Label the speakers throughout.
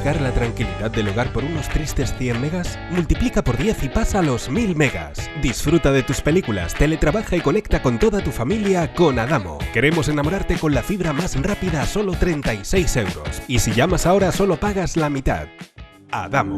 Speaker 1: multiplicar la tranquilidad del hogar por unos tristes 100 megas? Multiplica por 10 y pasa a los 1000 megas. Disfruta de tus películas, teletrabaja y conecta con toda tu familia con Adamo. Queremos enamorarte con la fibra más rápida a solo 36 euros. Y si llamas ahora solo pagas la mitad. Adamo.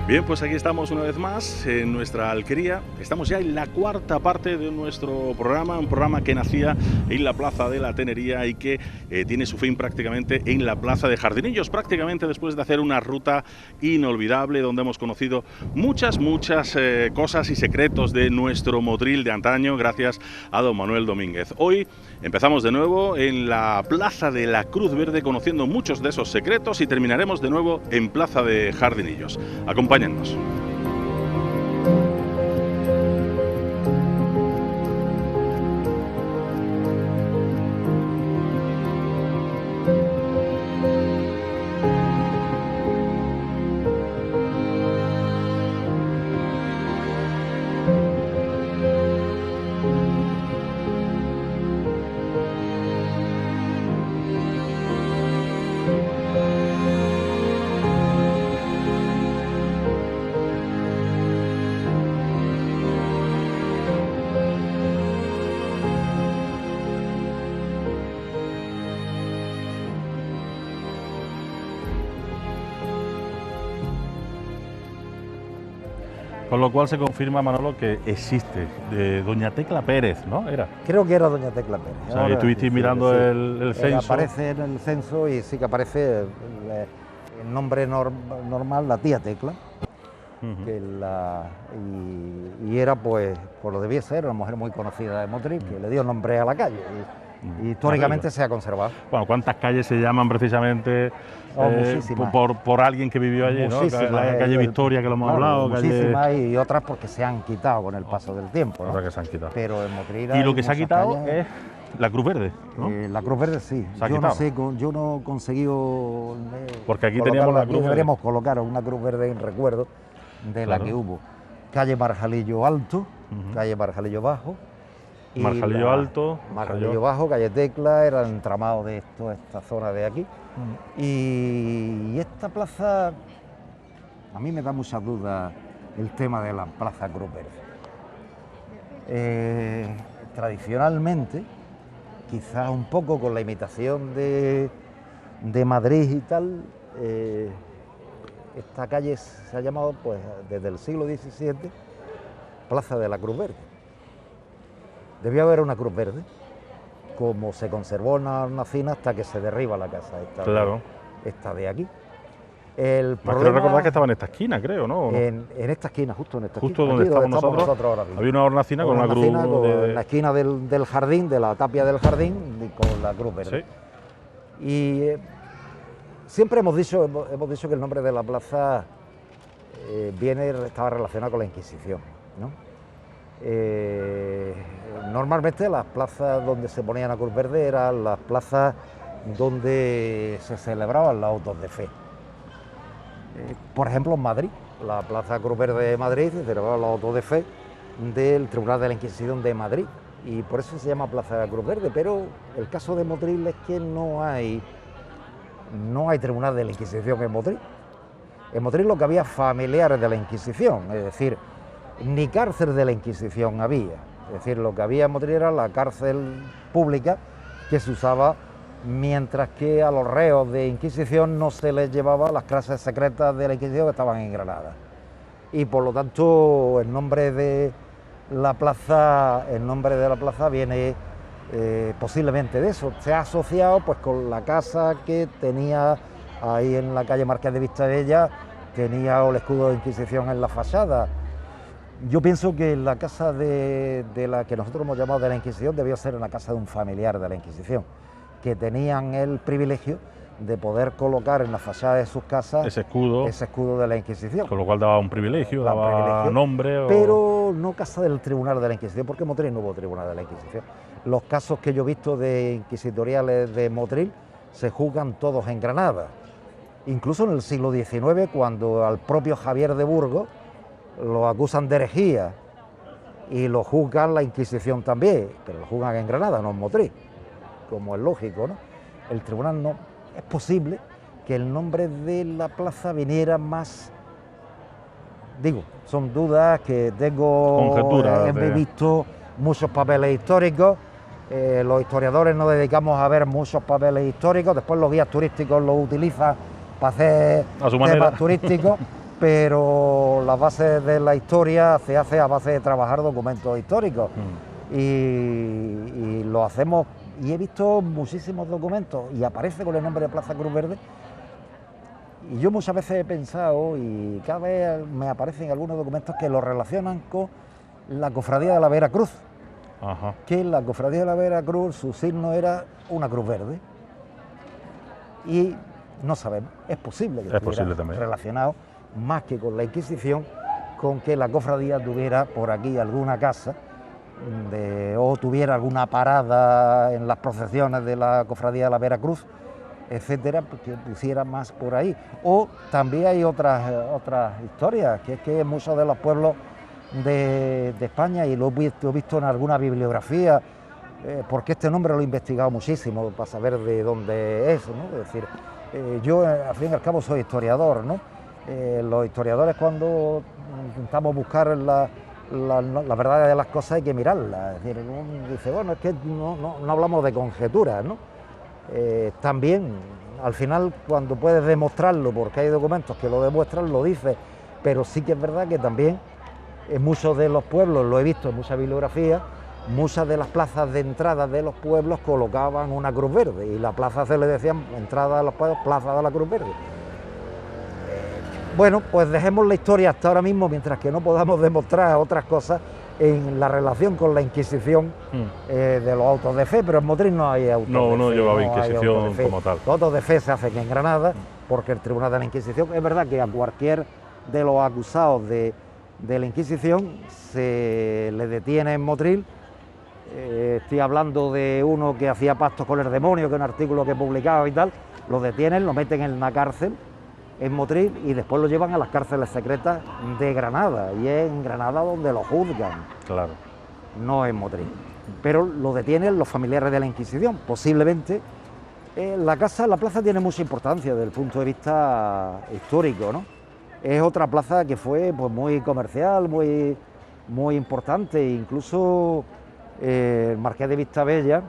Speaker 2: Bien, pues aquí estamos una vez más en nuestra alquería. Estamos ya en la cuarta parte de nuestro programa, un programa que nacía en la Plaza de la Tenería y que tiene su fin prácticamente en la Plaza de Jardinillos, prácticamente después de hacer una ruta inolvidable donde hemos conocido muchas cosas y secretos de nuestro Motril de antaño, gracias a don Manuel Domínguez. Hoy empezamos de nuevo en la Plaza de la Cruz Verde conociendo muchos de esos secretos y terminaremos de nuevo en Plaza de Jardinillos. Acompáñanos. Con lo cual se confirma, Manolo, que existe, de doña Tecla Pérez, ¿no? ¿Era?
Speaker 3: Creo que era doña Tecla Pérez.
Speaker 2: O sea, y estuviste mirando el censo.
Speaker 3: Aparece en el censo y sí que aparece el nombre normal, la tía Tecla, que y era pues lo debía ser, una mujer muy conocida de Motril, que le dio nombre a la calle. Y históricamente se ha conservado.
Speaker 2: Bueno, ¿cuántas calles se llaman precisamente por alguien que vivió allí?
Speaker 3: Muchísimas,
Speaker 2: ¿no? La calle Victoria, que lo hemos hablado.
Speaker 3: Muchísimas, y otras porque se han quitado con el paso del tiempo, ¿no?
Speaker 2: Otras que se han quitado.
Speaker 3: Pero en Motril
Speaker 2: y lo que se ha quitado es la Cruz Verde, ¿no?
Speaker 3: La Cruz Verde sí. Yo no he conseguido.
Speaker 2: Porque aquí teníamos la Cruz Verde.
Speaker 3: Deberíamos colocar una Cruz Verde en recuerdo de la que hubo. Calle Marjalillo Alto, calle Marjalillo Bajo.
Speaker 2: Marjalillo Alto,
Speaker 3: Marjalillo Bajo, calle Tecla, era el entramado de esta zona de aquí. Y esta plaza, a mí me da mucha duda el tema de la Plaza Cruz Verde. Tradicionalmente, quizás un poco con la imitación de Madrid y tal, esta calle se ha llamado pues desde el siglo XVII Plaza de la Cruz Verde. Debía haber una Cruz Verde, como se conservó en Hornacina hasta que se derriba la casa esta de aquí. El problema,
Speaker 2: quiero recordar que estaba en esta esquina, creo, ¿no?
Speaker 3: En esta esquina, justo en esta esquina.
Speaker 2: Justo donde estamos nosotros ahora mismo. Había una hornacina con una cruz.
Speaker 3: En la esquina del jardín, de la tapia del jardín, con la Cruz Verde. Sí. Y siempre hemos dicho que el nombre de la plaza estaba relacionado con la Inquisición, ¿no? Normalmente las plazas donde se ponía la Cruz Verde eran las plazas donde se celebraban los autos de fe. Por ejemplo, en Madrid, la Plaza Cruz Verde de Madrid se celebraban los autos de fe del Tribunal de la Inquisición de Madrid y por eso se llama Plaza Cruz Verde, pero el caso de Motril es que no hay Tribunal de la Inquisición en Motril. En Motril lo que había familiares de la Inquisición, es decir, ni cárcel de la Inquisición había. Es decir, lo que había en Motril era la cárcel pública que se usaba mientras que a los reos de Inquisición no se les llevaba las clases secretas de la Inquisición que estaban en Granada. Y por lo tanto el nombre de la plaza viene posiblemente de eso. Se ha asociado pues con la casa que tenía ahí en la calle Marqués de Vistabella tenía el escudo de Inquisición en la fachada. Yo pienso que la casa de la que nosotros hemos llamado de la Inquisición debió ser una casa de un familiar de la Inquisición, que tenían el privilegio de poder colocar en la fachada de sus casas
Speaker 2: ese escudo
Speaker 3: de la Inquisición.
Speaker 2: Con lo cual daba un privilegio, daba nombre.
Speaker 3: Pero no casa del Tribunal de la Inquisición, porque en Motril no hubo Tribunal de la Inquisición. Los casos que yo he visto de inquisitoriales de Motril se juzgan todos en Granada. Incluso en el siglo XIX, cuando al propio Javier de Burgos lo acusan de herejía y lo juzgan la Inquisición también, pero lo juzgan en Granada, no en Motril, como es lógico, ¿no? El tribunal no. Es posible que el nombre de la plaza viniera más... Digo, son dudas que tengo...
Speaker 2: Conjeturas.
Speaker 3: He visto muchos papeles históricos, los historiadores nos dedicamos a ver muchos papeles históricos, después los guías turísticos los utilizan para hacer temas turísticos, pero las bases de la historia se hace a base de trabajar documentos históricos. Y lo hacemos, y he visto muchísimos documentos y aparece con el nombre de Plaza Cruz Verde, y yo muchas veces he pensado, y cada vez me aparecen algunos documentos que lo relacionan con la Cofradía de la Veracruz.
Speaker 2: Ajá. Que
Speaker 3: la Cofradía de la Veracruz, su signo era una cruz verde, y no sabemos, es posible que estuviera relacionado más que con la Inquisición, con que la cofradía tuviera por aquí alguna casa o tuviera alguna parada en las procesiones de la Cofradía de la Veracruz, etcétera, que pusiera más por ahí. O también hay otras historias, que es que muchos de los pueblos de España, y lo he visto en alguna bibliografía, porque este nombre lo he investigado muchísimo para saber de dónde es, ¿no? Es decir, yo al fin y al cabo soy historiador, ¿no? Los historiadores, cuando intentamos buscar la verdad de las cosas, hay que mirarlas. Es decir, uno dice, bueno, es que no hablamos de conjeturas, ¿no? También, al final, cuando puedes demostrarlo, porque hay documentos que lo demuestran, lo dices, pero sí que es verdad que también en muchos de los pueblos, lo he visto en muchas bibliografías, muchas de las plazas de entrada de los pueblos colocaban una cruz verde, y la plaza se le decían, entrada a los pueblos, plaza de la Cruz Verde. Bueno, pues dejemos la historia hasta ahora mismo, mientras que no podamos demostrar otras cosas en la relación con la Inquisición de los autos de fe, pero en Motril no hay autos de fe.
Speaker 2: No llevaba Inquisición como tal.
Speaker 3: Los autos de fe se hacen en Granada, porque el Tribunal de la Inquisición, es verdad que a cualquier de los acusados de la Inquisición se le detiene en Motril. Estoy hablando de uno que hacía pactos con el demonio, que es un artículo que he publicado y tal, lo detienen, lo meten en una cárcel en Motril y después lo llevan a las cárceles secretas de Granada, y es en Granada donde lo juzgan.
Speaker 2: Claro.
Speaker 3: No en Motril. Pero lo detienen los familiares de la Inquisición. Posiblemente la plaza tiene mucha importancia desde el punto de vista histórico, ¿no? Es otra plaza que fue pues muy comercial, muy importante, incluso el marqués de Vistabella,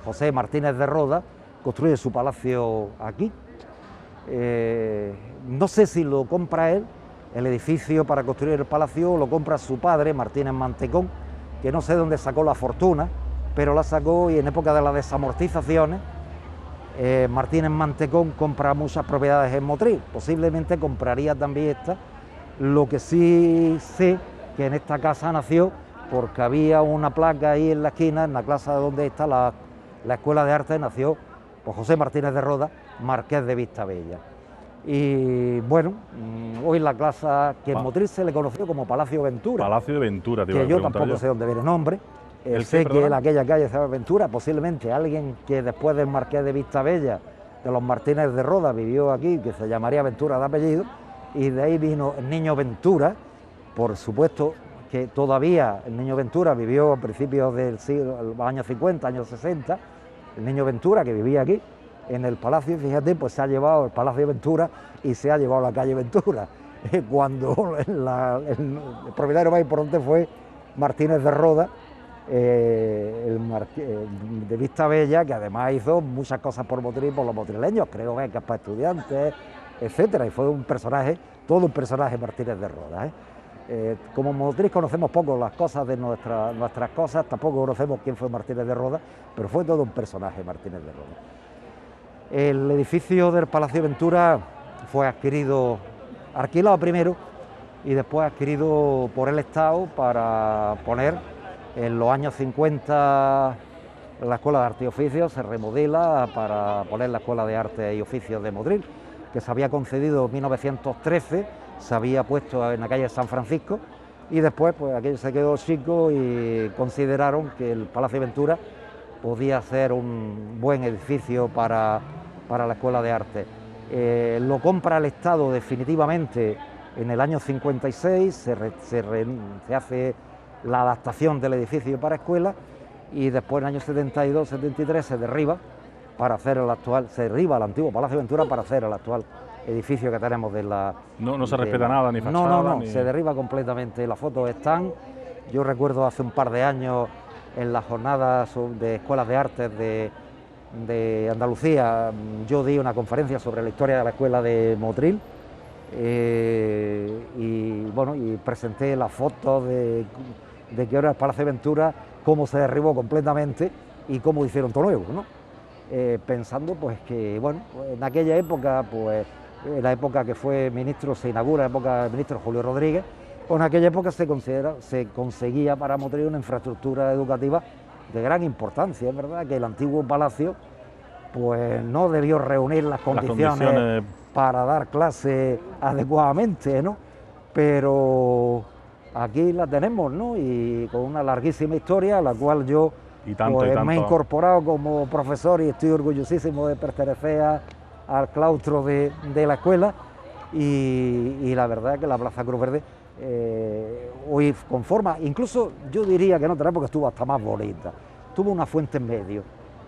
Speaker 3: José Martínez de Roda, construye su palacio aquí. No sé si lo compra él, el edificio para construir el palacio, o lo compra su padre, Martínez Mantecón, que no sé dónde sacó la fortuna, pero la sacó, y en época de las desamortizaciones, Martínez Mantecón compra muchas propiedades en Motril, posiblemente compraría también esta. Lo que sí sé que en esta casa nació, porque había una placa ahí en la esquina, en la plaza donde está la Escuela de Arte, nació pues José Martínez de Roda, marqués de Vistabella. Y bueno, hoy la plaza, que en Motril se le conoció como Palacio Ventura.
Speaker 2: Palacio de Ventura, te iba a
Speaker 3: preguntar. Que yo tampoco sé dónde viene el nombre. Sé que en aquella calle se llama Ventura, posiblemente alguien que después del marqués de Vistabella, de los Martínez de Roda, vivió aquí, que se llamaría Ventura de apellido, y de ahí vino el niño Ventura. Por supuesto que todavía el niño Ventura vivió a principios del siglo, años 50, años 60, el niño Ventura, que vivía aquí en el palacio, fíjate, pues se ha llevado el Palacio Ventura y se ha llevado la calle Ventura, cuando el propietario más importante fue Martínez de Roda, de Vistabella, que además hizo muchas cosas por Motril, por los motrileños, creo becas para estudiantes, etcétera, y fue un personaje, todo un personaje Martínez de Roda. Como Motril conocemos poco las cosas de nuestras cosas, tampoco conocemos quién fue Martínez de Roda, pero fue todo un personaje Martínez de Roda. El edificio del Palacio Ventura fue alquilado primero y después adquirido por el Estado para poner en los años 50 la Escuela de Arte y Oficios, se remodela para poner la Escuela de Arte y Oficios de Motril, que se había concedido en 1913, se había puesto en la calle San Francisco, y después pues aquello se quedó chico y consideraron que el Palacio de Ventura podía ser un buen edificio para la Escuela de Arte. Lo compra el Estado definitivamente en el año 56, se hace la adaptación del edificio para escuela, y después en el año 72-73 se derriba para hacer el actual, se derriba el antiguo Palacio de Ventura para hacer el actual edificio que tenemos de la...
Speaker 2: No se respeta nada, ni fachada...
Speaker 3: No,
Speaker 2: ni...
Speaker 3: se derriba completamente. Las fotos están, yo recuerdo hace un par de años en las jornadas de escuelas de artes de Andalucía, yo di una conferencia sobre la historia de la escuela de Motril, y bueno, y presenté las fotos de que era el Palacio de Ventura, cómo se derribó completamente y cómo hicieron todo nuevo, ¿no? Pensando pues que, bueno, en aquella época, pues en la época que fue ministro, se inaugura la época del ministro Julio Rodríguez, pues en aquella época se conseguía para Motril una infraestructura educativa de gran importancia. Es verdad que el antiguo palacio pues no debió reunir las condiciones para dar clase adecuadamente, ¿no? Pero aquí la tenemos, ¿no? Y con una larguísima historia, a la cual yo me he incorporado como profesor y estoy orgullosísimo de pertenecer al claustro de la escuela, y la verdad es que la Plaza Cruz Verde hoy conforma, incluso yo diría que en otra época estuvo hasta más bonita, tuvo una fuente en medio,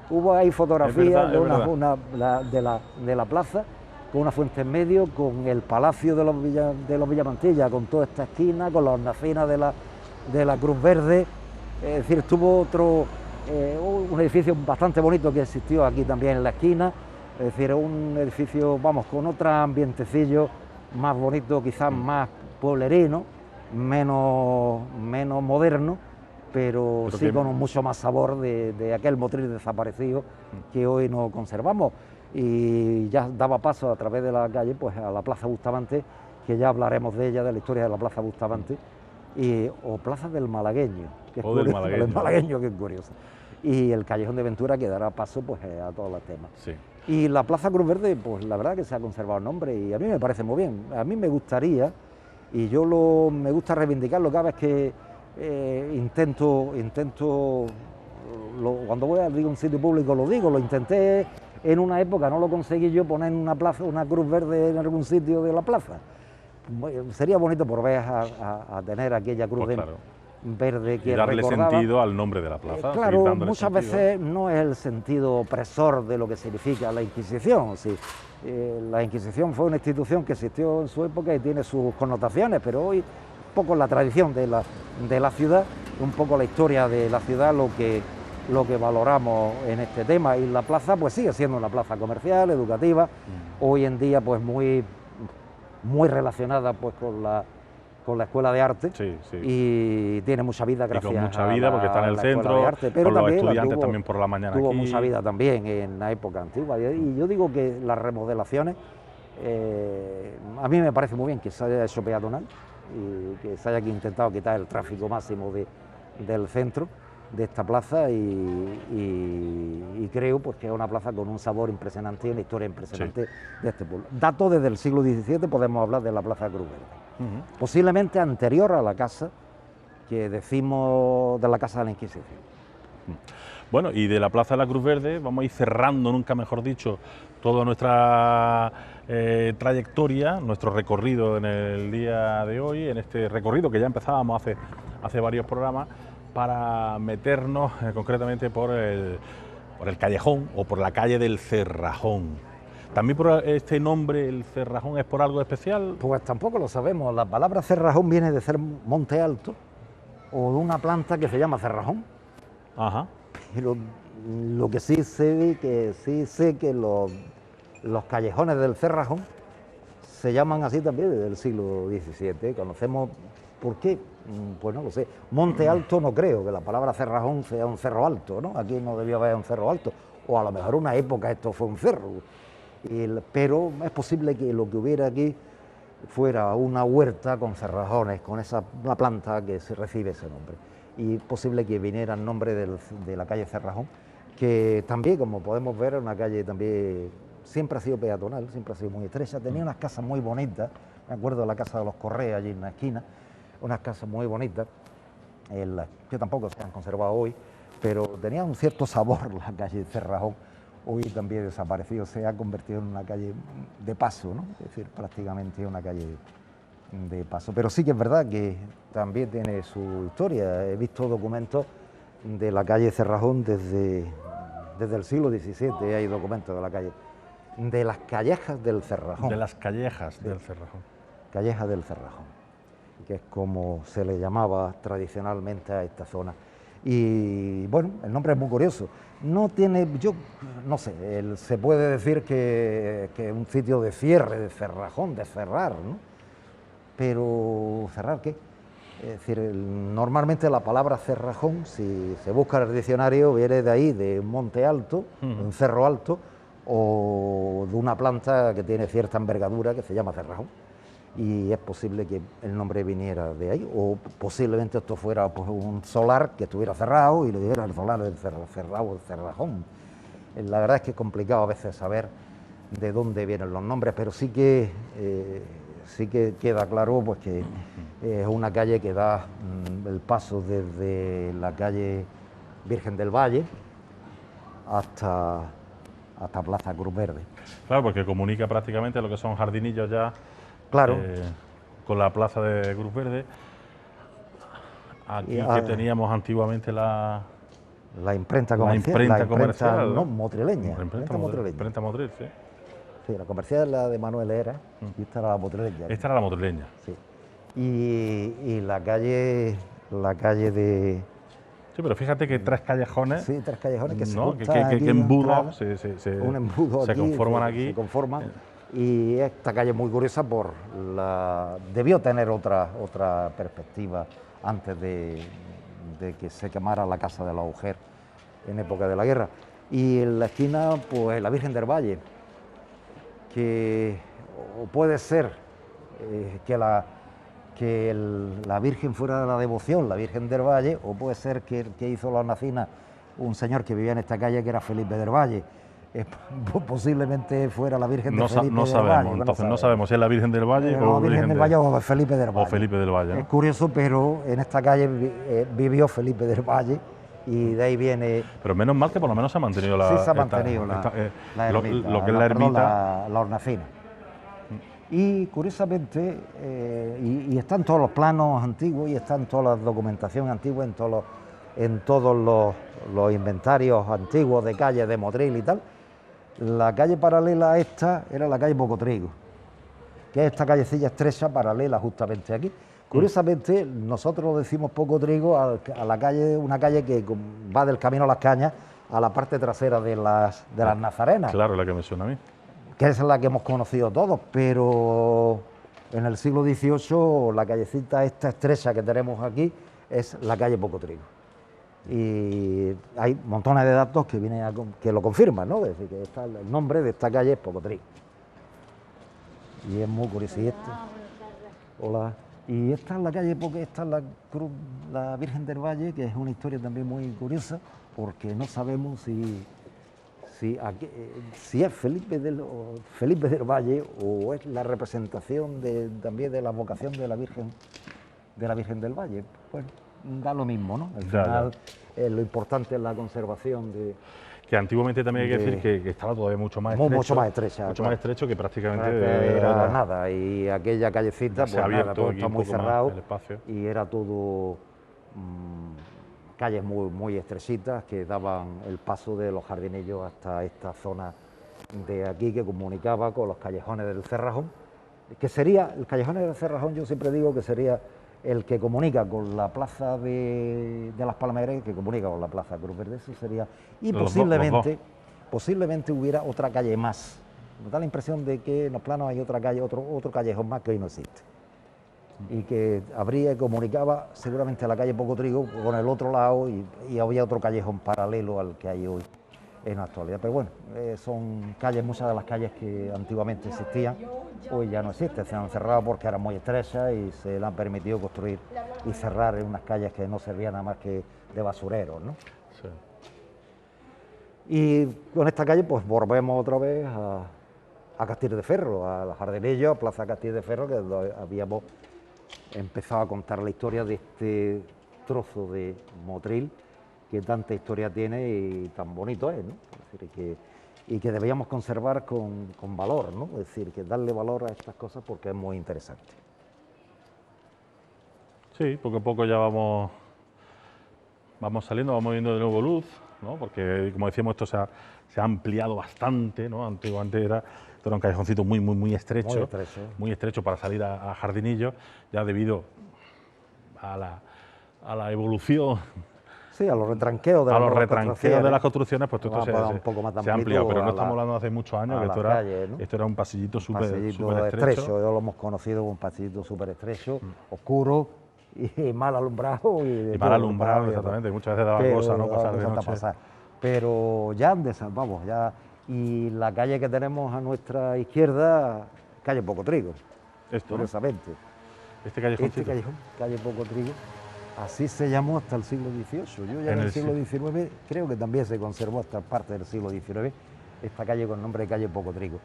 Speaker 3: hubo ahí fotografías de la plaza, con una fuente en medio, con el Palacio de los Villamantilla, con toda esta esquina, con las hornacinas de la Cruz Verde. Es decir, tuvo un edificio bastante bonito que existió aquí también en la esquina, es decir, un edificio, vamos, con otro ambientecillo más bonito, quizás más pueblerino, menos moderno, pero sí con mucho más sabor de aquel Motril desaparecido que hoy no conservamos. Y ya daba paso a través de la calle pues a la Plaza Bustamante, que ya hablaremos de ella, de la historia de la Plaza Bustamante, o Plaza del Malagueño, que es curioso, del Malagueño, que es curioso, y el Callejón de Ventura, que dará paso pues a todos los temas.
Speaker 2: Sí.
Speaker 3: Y la Plaza Cruz Verde, pues la verdad que se ha conservado el nombre y a mí me parece muy bien. A mí me gustaría, y me gusta reivindicarlo cada vez que cuando voy a un sitio público lo intenté. En una época no lo conseguí yo poner en una plaza, una cruz verde en algún sitio de la plaza. Sería bonito por ver a tener aquella cruz verde que
Speaker 2: darle
Speaker 3: recordaba.
Speaker 2: Sentido al nombre de la plaza.
Speaker 3: Claro, muchas veces no es el sentido opresor de lo que significa la Inquisición. Sí, la Inquisición fue una institución que existió en su época y tiene sus connotaciones, pero hoy un poco la tradición de la ciudad, un poco la historia de la ciudad, lo que valoramos en este tema, y la plaza pues sigue siendo una plaza comercial, educativa, hoy en día pues muy relacionada pues con la Escuela de Arte, y tiene mucha vida gracias
Speaker 2: y con mucha vida porque está en el centro,
Speaker 3: pero
Speaker 2: con los estudiantes también por la mañana
Speaker 3: tuvo
Speaker 2: aquí.
Speaker 3: Mucha vida también en la época antigua, y yo digo que las remodelaciones a mí me parece muy bien que se haya hecho peatonal y que se haya intentado quitar el tráfico máximo del centro de esta plaza, y creo pues que es una plaza con un sabor impresionante y una historia impresionante de este pueblo. Datos desde el siglo XVII podemos hablar de la Plaza Cruz Verde, posiblemente anterior a la casa que decimos de la Casa de la Inquisición.
Speaker 2: Bueno, y de la Plaza de la Cruz Verde vamos a ir cerrando, nunca mejor dicho, toda nuestra trayectoria, nuestro recorrido en el día de hoy, en este recorrido que ya empezábamos hace varios programas, para meternos concretamente por el callejón o por la calle del Cerrajón. ¿También por este nombre, el Cerrajón, es por algo especial?
Speaker 3: Pues tampoco lo sabemos. La palabra cerrajón viene de ser monte alto o de una planta que se llama cerrajón.
Speaker 2: Ajá.
Speaker 3: Pero lo que sí sé que los callejones del Cerrajón se llaman así también desde el siglo XVII. Conocemos por qué, pues no lo sé. Monte alto no creo que la palabra cerrajón sea un cerro alto, ¿no? Aquí no debió haber un cerro alto, o a lo mejor una época esto fue un cerro. Pero es posible que lo que hubiera aquí fuera una huerta con cerrajones, con una planta que se recibe ese nombre. Y posible que viniera el nombre de la calle Cerrajón, que también, como podemos ver, es una calle también, siempre ha sido peatonal, siempre ha sido muy estrecha, tenía unas casas muy bonitas, me acuerdo de la casa de los Correa allí en la esquina, unas casas muy bonitas, que tampoco se han conservado hoy, pero tenía un cierto sabor la calle Cerrajón. Hoy también desaparecido, se ha convertido en una calle de paso, ¿no? Es decir, prácticamente una calle de paso. Pero sí que es verdad que también tiene su historia. He visto documentos de la calle Cerrajón desde el siglo XVII, hay documentos de la calle, de las callejas del Cerrajón.
Speaker 2: De las callejas del Cerrajón.
Speaker 3: Callejas del Cerrajón, que es como se le llamaba tradicionalmente a esta zona. Y bueno, el nombre es muy curioso. No tiene, yo no sé, se puede decir que es un sitio de cierre, de cerrajón, de cerrar, ¿no? Pero ¿cerrar qué? Es decir, normalmente la palabra cerrajón, si se busca en el diccionario, viene de ahí, de un monte alto, un cerro alto, o de una planta que tiene cierta envergadura que se llama cerrajón. Y es posible que el nombre viniera de ahí, o posiblemente esto fuera pues, un solar que estuviera cerrado y le dijera el solar del cerrado, el cerrajón. La verdad es que es complicado a veces saber de dónde vienen los nombres, pero sí que queda claro pues, que es una calle que da el paso desde la calle Virgen del Valle hasta Plaza Cruz Verde.
Speaker 2: Claro, porque comunica prácticamente lo que son Jardinillos ya.
Speaker 3: Claro.
Speaker 2: Con la plaza de Cruz Verde. Aquí que teníamos antiguamente la
Speaker 3: imprenta comercial.
Speaker 2: La imprenta
Speaker 3: no, motrileña.
Speaker 2: Imprenta Motril, sí.
Speaker 3: Sí, la comercial es la de Manuel Era y esta era la motrileña.
Speaker 2: Esta era la motrileña.
Speaker 3: Sí. Y la calle de...
Speaker 2: Sí, pero fíjate que tres callejones...
Speaker 3: Sí, tres callejones que se
Speaker 2: ¿no?
Speaker 3: juntan
Speaker 2: que embudos
Speaker 3: un embudo
Speaker 2: se conforman aquí.
Speaker 3: Se conforman. Y esta calle es muy curiosa debió tener otra perspectiva antes de que se quemara la casa de la mujer en época de la guerra. Y en la esquina, pues la Virgen del Valle, que o puede ser que la Virgen fuera de la devoción, la Virgen del Valle, o puede ser que hizo la hornacina un señor que vivía en esta calle que era Felipe del Valle. Posiblemente fuera la Virgen de Felipe del Valle.
Speaker 2: Entonces no sabemos si es la Virgen del Valle o
Speaker 3: la Virgen del Valle o Felipe del Valle.
Speaker 2: O Felipe del Valle, ¿no?
Speaker 3: Es curioso, pero en esta calle vivió Felipe del Valle y de ahí viene...
Speaker 2: Pero menos mal que por lo menos se ha mantenido la...
Speaker 3: Sí, se ha mantenido la ermita,
Speaker 2: lo que es la ermita.
Speaker 3: La hornacina. Y curiosamente, y están todos los planos antiguos y están toda la documentación antigua en todos los inventarios antiguos de calles de Motril y tal. La calle paralela a esta era la calle Pocotrigo, que es esta callecilla estrecha paralela justamente aquí. Curiosamente, nosotros decimos Pocotrigo a la calle, una calle que va del Camino a las Cañas a la parte trasera de las Nazarenas.
Speaker 2: Claro, la que me suena a mí.
Speaker 3: Que es la que hemos conocido todos, pero en el siglo XVIII la callecita esta estrecha que tenemos aquí es la calle Pocotrigo. Y hay montones de datos que lo confirman, ¿no? Es decir, que el nombre de esta calle es Pocotrigo. Y es muy curioso. Hola. Y esta es la calle, porque esta es la Virgen del Valle, que es una historia también muy curiosa, porque no sabemos si es Felipe del Valle o es la representación también de la vocación de la Virgen del Valle. Bueno, da lo mismo, ¿no? Al final, lo importante es la conservación de...
Speaker 2: Que antiguamente también hay que decir que estaba todavía mucho más estrecho.
Speaker 3: Mucho más estrecha.
Speaker 2: Mucho más estrecho que prácticamente...
Speaker 3: Era nada, y aquella callecita, pues nada, todo está muy cerrado. Y era todo calles muy estrechitas que daban el paso de los jardinillos hasta esta zona de aquí que comunicaba con los callejones del Cerrajón, que sería, el callejón del Cerrajón yo siempre digo que sería el que comunica con la plaza de las Palmeras, que comunica con la plaza Cruz Verde, eso sería, y posiblemente hubiera otra calle más. Me da la impresión de que en los planos hay otra calle, otro callejón más que hoy no existe. Y que comunicaba seguramente a la calle Pocotrigo con el otro lado y había otro callejón paralelo al que hay hoy. en la actualidad. Pero bueno, son calles, muchas de las calles que antiguamente existían, hoy ya no existen, se han cerrado porque eran muy estrechas y se le han permitido construir y cerrar en unas calles que no servían nada más que de basureros, ¿no?
Speaker 2: Sí.
Speaker 3: Y con esta calle pues volvemos otra vez a Castillo de Ferro, a la Jardinillo, a Plaza Castillo de Ferro, que habíamos empezado a contar la historia de este trozo de Motril que tanta historia tiene y tan bonito es, ¿no? Es decir, y que debíamos conservar con valor, ¿no? Es decir, que darle valor a estas cosas porque es muy interesante.
Speaker 2: Sí, poco a poco ya vamos saliendo, vamos viendo de nuevo luz, ¿no? Porque, como decíamos, esto se ha ampliado bastante, ¿no? Antiguamente era un callejoncito muy estrecho, muy estrecho para salir a Jardinillo, ya debido a la evolución.
Speaker 3: Sí, a los retranqueos
Speaker 2: de las construcciones, pues esto se ha ampliado, pero no estamos hablando de hace muchos años, que esto era un pasillito súper estrecho.
Speaker 3: Lo hemos conocido como un pasillito súper estrecho, oscuro y mal alumbrado.
Speaker 2: Y mal alumbrado, exactamente, muchas veces daba cosa, ¿no? Pasar de noche.
Speaker 3: Pero ya vamos, ya. Y la calle que tenemos a nuestra izquierda, calle Poco Trigo, curiosamente.
Speaker 2: Este callejoncito.
Speaker 3: Este callejón, calle Poco Trigo. Así se llamó hasta el siglo XVIII. Yo ya en el siglo XIX creo que también se conservó hasta parte del siglo XIX esta calle con nombre de calle Poco Trigo.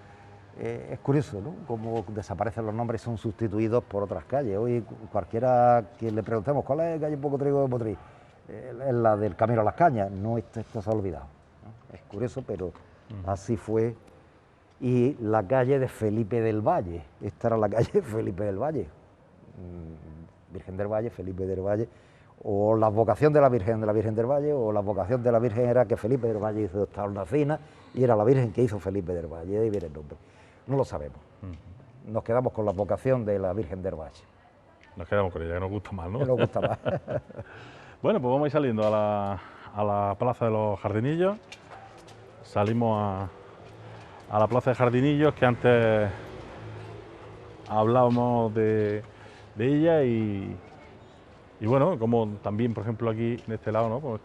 Speaker 3: Es curioso, ¿no? Cómo desaparecen los nombres y son sustituidos por otras calles. Hoy cualquiera que le preguntemos cuál es calle Poco Trigo de Motril, es la del Camino a las Cañas. No, esto se ha olvidado, ¿no? Es curioso, pero así fue. Y la calle de Felipe del Valle. Esta era la calle Felipe del Valle. Virgen del Valle, Felipe del Valle, o la vocación de la Virgen del Valle, o la vocación de la Virgen era que Felipe del Valle hizo esta hornacina y era la Virgen que hizo Felipe del Valle, de ahí viene el nombre. No lo sabemos. Nos quedamos con la vocación de la Virgen del Valle.
Speaker 2: Nos quedamos con ella, que nos gusta más, ¿no?
Speaker 3: Que nos gusta más.
Speaker 2: Bueno, pues vamos a ir saliendo a la Plaza de los Jardinillos. Salimos a la Plaza de Jardinillos, que antes hablábamos de ella y bueno, como también, por ejemplo, aquí en este lado, ¿no? Pues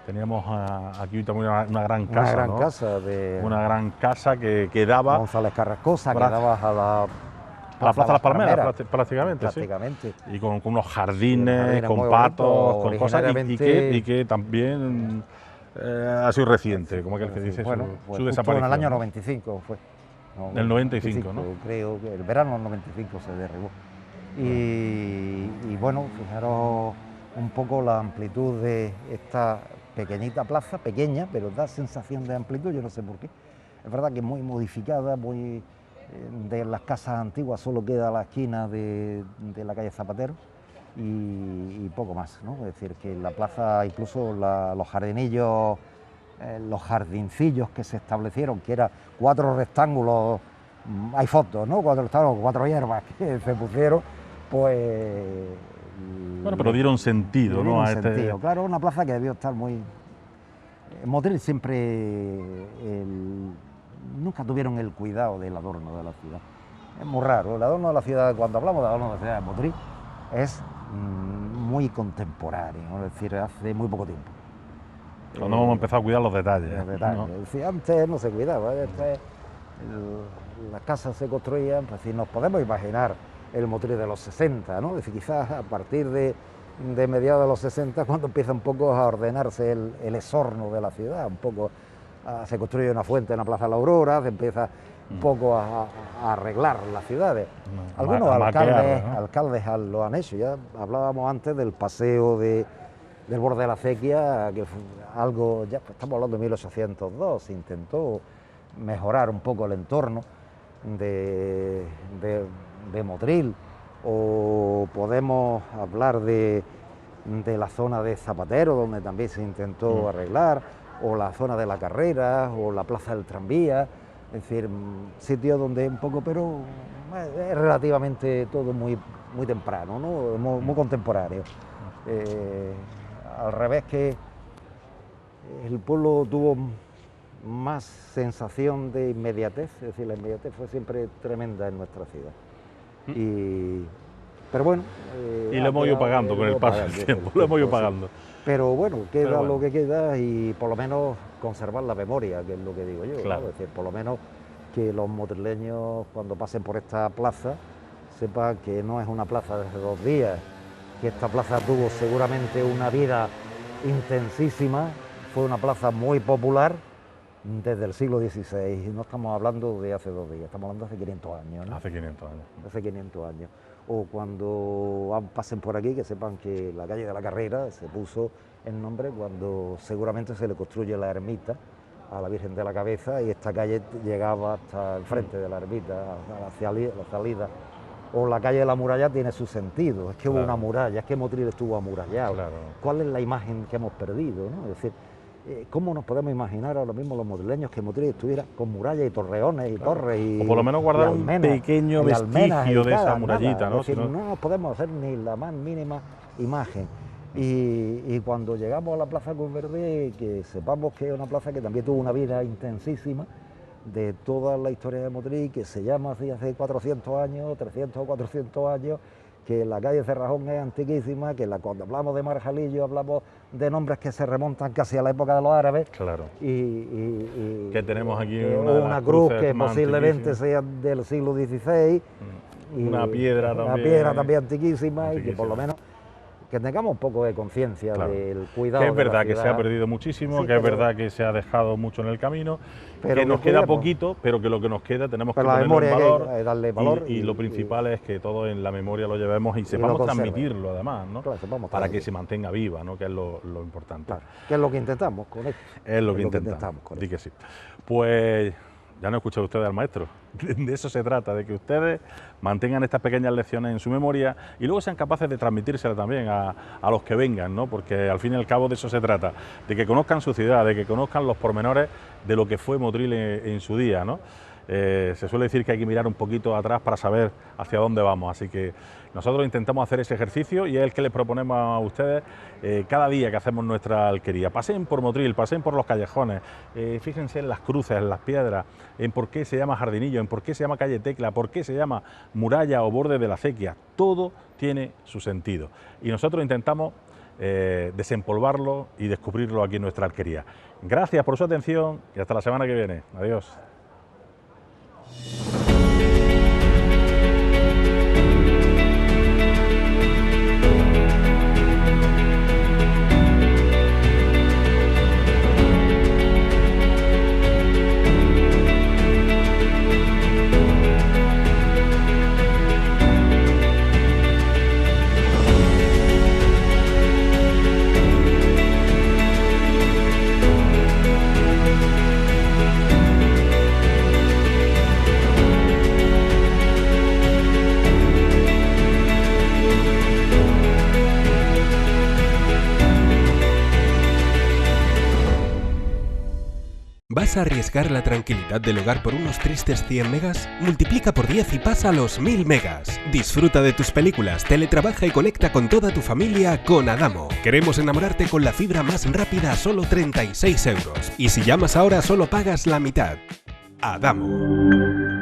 Speaker 2: teníamos aquí también una gran casa, una gran casa que daba
Speaker 3: González Carrascosa, que daba a la
Speaker 2: Plaza de las Palmeras, prácticamente. Sí. Y con unos jardines, con patos, con cosas y que también ha sido reciente, como aquel que dice, su desaparición.
Speaker 3: En el año 95 fue.
Speaker 2: En el 95, ¿no?
Speaker 3: Creo que el verano del 95 se derribó. Y bueno, fijaros un poco la amplitud de esta pequeñita plaza, pequeña, pero da sensación de amplitud, yo no sé por qué. Es verdad que es muy modificada, de las casas antiguas solo queda la esquina de la calle Zapatero y poco más, ¿no? Es decir, que la plaza, incluso los jardinillos, los jardincillos que se establecieron, que eran 4 rectángulos, hay fotos, ¿no? 4 rectángulos, 4 hierbas que se pusieron, pues...
Speaker 2: Bueno, pero dieron sentido, ¿no?
Speaker 3: Sentido. Claro, una plaza que debió estar muy... En Motril siempre nunca tuvieron el cuidado del adorno de la ciudad. Es muy raro, el adorno de la ciudad, cuando hablamos de adorno de la ciudad de Motril, es muy contemporáneo, es decir, hace muy poco tiempo.
Speaker 2: Cuando hemos empezado a cuidar los detalles.
Speaker 3: ¿No? Es decir, antes no se cuidaba, las casas se construían, pues si nos podemos imaginar el Motril de los 60, ¿no? Es decir, quizás a partir de mediados de los 60, cuando empieza un poco a ordenarse el exorno de la ciudad, un poco se construye una fuente en la Plaza de la Aurora, se empieza un poco a arreglar las ciudades. Algunos alcaldes lo han hecho, ya hablábamos antes del paseo del borde de la acequia, que fue algo, ya pues, estamos hablando de 1802, se intentó mejorar un poco el entorno de Motril, o podemos hablar de la zona de Zapatero, donde también se intentó arreglar, o la zona de la Carrera, o la Plaza del Tranvía, es decir, sitios donde un poco, pero es relativamente todo muy temprano, ¿no? Muy contemporáneo. Al revés que el pueblo tuvo más sensación de inmediatez, es decir, la inmediatez fue siempre tremenda en nuestra ciudad. Pero bueno...
Speaker 2: y lo hemos ido pagando con el paso del tiempo, lo hemos ido pagando.
Speaker 3: Pero bueno, queda lo que queda y por lo menos conservar la memoria, que es lo que digo yo,
Speaker 2: claro.
Speaker 3: ¿no? Es decir, por lo menos que los motrileños cuando pasen por esta plaza sepan que no es una plaza de 2 días, que esta plaza tuvo seguramente una vida intensísima, fue una plaza muy popular desde el siglo XVI, no estamos hablando de hace 2 días, estamos hablando de hace 500 años, ¿no?
Speaker 2: Hace 500 años.
Speaker 3: Hace 500 años. O cuando pasen por aquí, que sepan que la calle de la Carrera se puso el nombre cuando seguramente se le construye la ermita a la Virgen de la Cabeza y esta calle llegaba hasta el frente de la ermita, hacia la salida. O la calle de la Muralla tiene su sentido, es que hubo una muralla, es que Motril estuvo amurallado.
Speaker 2: Claro.
Speaker 3: ¿Cuál es la imagen que hemos perdido, ¿no? Es decir, ¿cómo nos podemos imaginar ahora mismo los motrileños que Motril estuviera con murallas y torreones y torres y...
Speaker 2: O por lo menos guardar un pequeño vestigio de esa murallita, ¿no?
Speaker 3: Es decir, no nos podemos hacer ni la más mínima imagen. Y cuando llegamos a la Plaza Curverde, que sepamos que es una plaza que también tuvo una vida intensísima, de toda la historia de Motril, que se llama así hace 400 años, 300 o 400 años, que la calle Cerrajón es antiquísima, que cuando hablamos de Marjalillo hablamos de nombres que se remontan casi a la época de los árabes.
Speaker 2: Claro.
Speaker 3: Y
Speaker 2: que tenemos aquí
Speaker 3: una cruz que posiblemente sea del siglo XVI.
Speaker 2: Una piedra también.
Speaker 3: Una piedra también antiquísima y que por lo menos que tengamos un poco de conciencia del cuidado.
Speaker 2: Que es verdad
Speaker 3: de la
Speaker 2: que se ha perdido muchísimo,
Speaker 3: sí,
Speaker 2: que es verdad que se ha dejado mucho en el camino,
Speaker 3: pero
Speaker 2: que nos queda poquito, pero que lo que nos queda tenemos que ponerlo en valor,
Speaker 3: darle valor
Speaker 2: y lo principal es que todo en la memoria lo llevemos y sepamos transmitirlo además, ¿no?
Speaker 3: Claro,
Speaker 2: para que se mantenga viva, ¿no? Que es lo importante.
Speaker 3: Claro, que es lo que intentamos con esto.
Speaker 2: Es lo que intentamos con esto. Que sí. Pues ya no he escuchado ustedes al maestro, de eso se trata, de que ustedes mantengan estas pequeñas lecciones en su memoria y luego sean capaces de transmitírselas también a los que vengan, ¿no? Porque al fin y al cabo de eso se trata, de que conozcan su ciudad, de que conozcan los pormenores de lo que fue Motril en su día, ¿no? Se suele decir que hay que mirar un poquito atrás para saber hacia dónde vamos, así que nosotros intentamos hacer ese ejercicio y es el que les proponemos a ustedes cada día que hacemos nuestra alquería. Pasen por Motril, pasen por los callejones, fíjense en las cruces, en las piedras, en por qué se llama Jardinillo, en por qué se llama calle Tecla, por qué se llama muralla o borde de la acequia. Todo tiene su sentido y nosotros intentamos desempolvarlo y descubrirlo aquí en nuestra alquería. Gracias por su atención y hasta la semana que viene. Adiós.
Speaker 1: ¿Vas a arriesgar la tranquilidad del hogar por unos tristes 100 megas? Multiplica por 10 y pasa a los 1000 megas. Disfruta de tus películas, teletrabaja y conecta con toda tu familia con Adamo. Queremos enamorarte con la fibra más rápida a solo 36 euros. Y si llamas ahora solo pagas la mitad. Adamo.